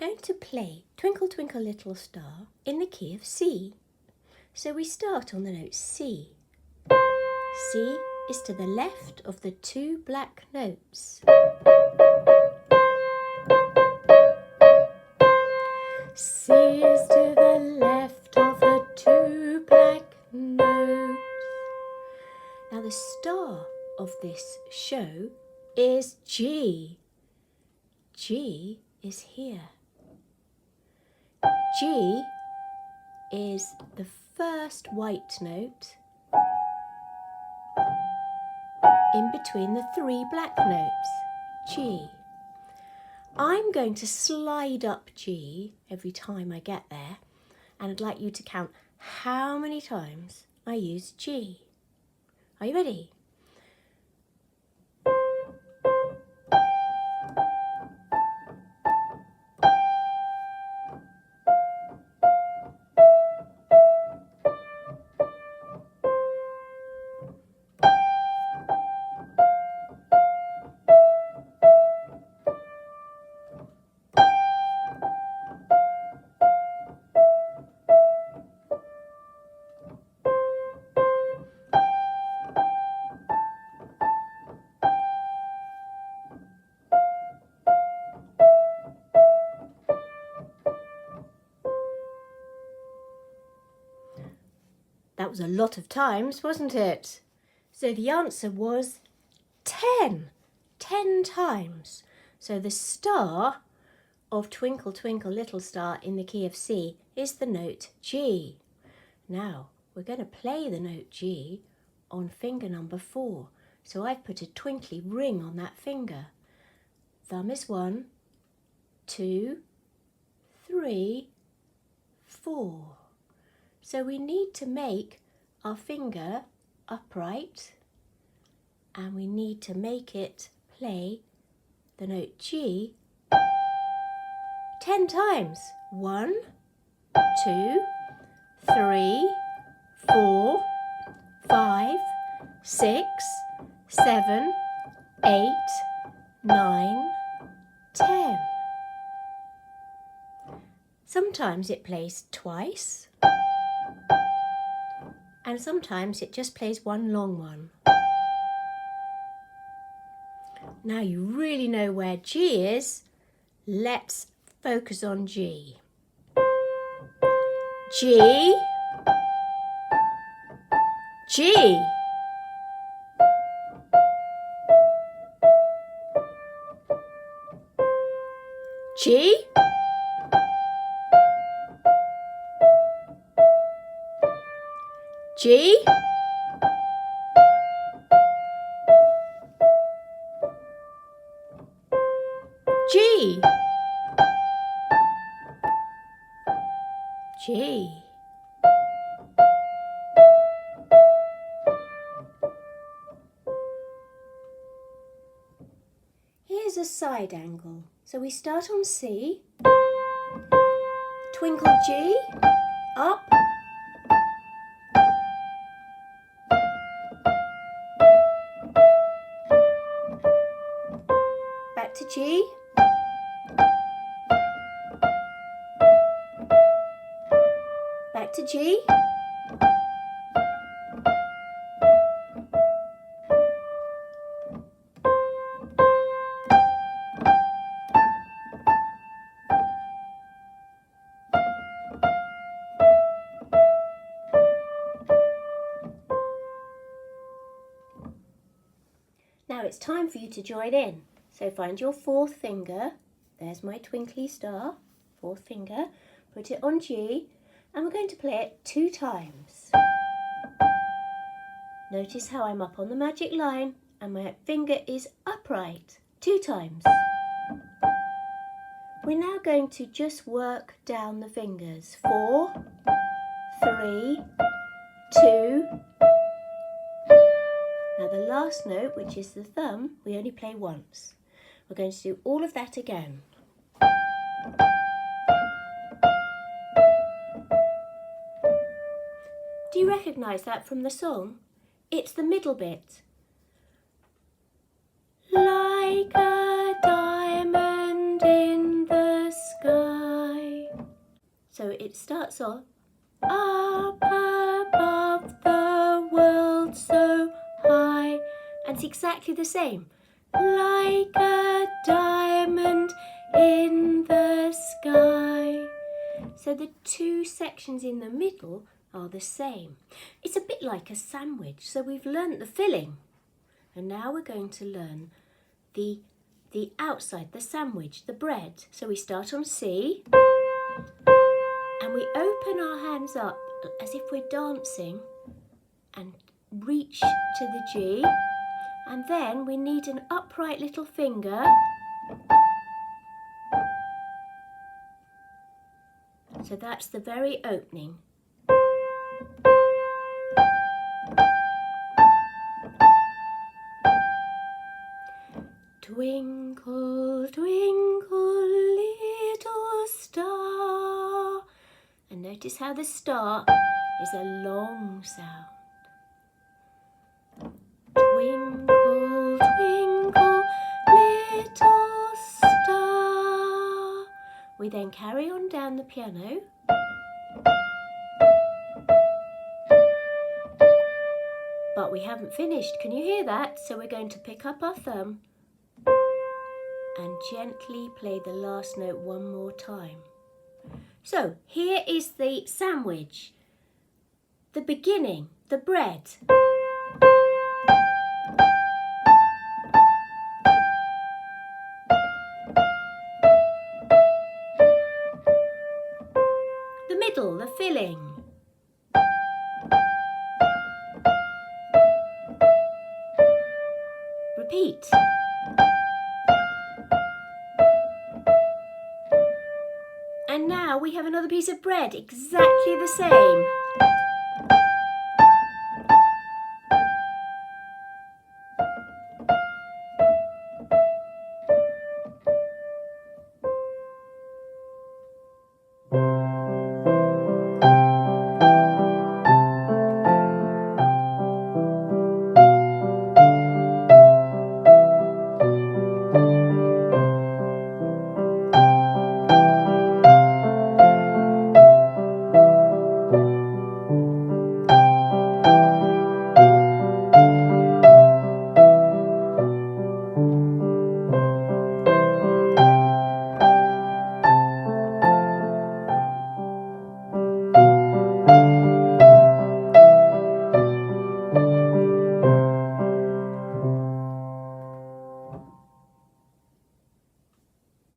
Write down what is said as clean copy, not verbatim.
going to play Twinkle Twinkle Little Star in the key of C. So we start on the note C. C is to the left of the two black notes. C is to the left of the two black notes. Now the star of this show is G. G is here. G is the first white note in between the three black notes, G. I'm going to slide up G every time I get there, and I'd like you to count how many times I use G. Are you ready? That was a lot of times, wasn't it? So the answer was 10. 10 times. So the star of Twinkle Twinkle Little Star in the key of C is the note G. Now we're going to play the note G on finger number 4. So I've put a twinkly ring on that finger. Thumb is 1, 2, 3, 4. So we need to make our finger upright, and we need to make it play the note G 10 times. 1, 2, 3, 4, 5, 6, 7, 8, 9, 10. Sometimes it plays twice, and sometimes it just plays one long one. Now you really know where G is. Let's focus on G. G, G. G, G, G, G. Here's a side angle. So we start on C, twinkle G, up, back to G, back to G, Now it's time for you to join in. So find your fourth finger. There's my twinkly star, fourth finger. Put it on G, and we're going to play it 2 times. Notice how I'm up on the magic line and my finger is upright 2 times. We're now going to just work down the fingers. 4, 3, 2. Now the last note, which is the thumb, we only play once. We're going to do all of that again. Do you recognise that from the song? It's the middle bit. Like a diamond in the sky. So it starts off, up above the world so high. And it's exactly the same. Like a diamond in the sky. So the two sections in the middle are the same. It's a bit like a sandwich. So we've learnt the filling. And now we're going to learn the outside, the sandwich, the bread. So we start on C. And we open our hands up as if we're dancing and reach to the G. And then we need an upright little finger. So that's the very opening. Twinkle, twinkle, little star. And notice how the star is a long sound. Twinkle, twinkle, little star. We then carry on down the piano. But we haven't finished. Can you hear that? So we're going to pick up our thumb and gently play the last note one more time. So here is the sandwich, the beginning, the bread. The middle, the filling. Repeat. And now we have another piece of bread, exactly the same.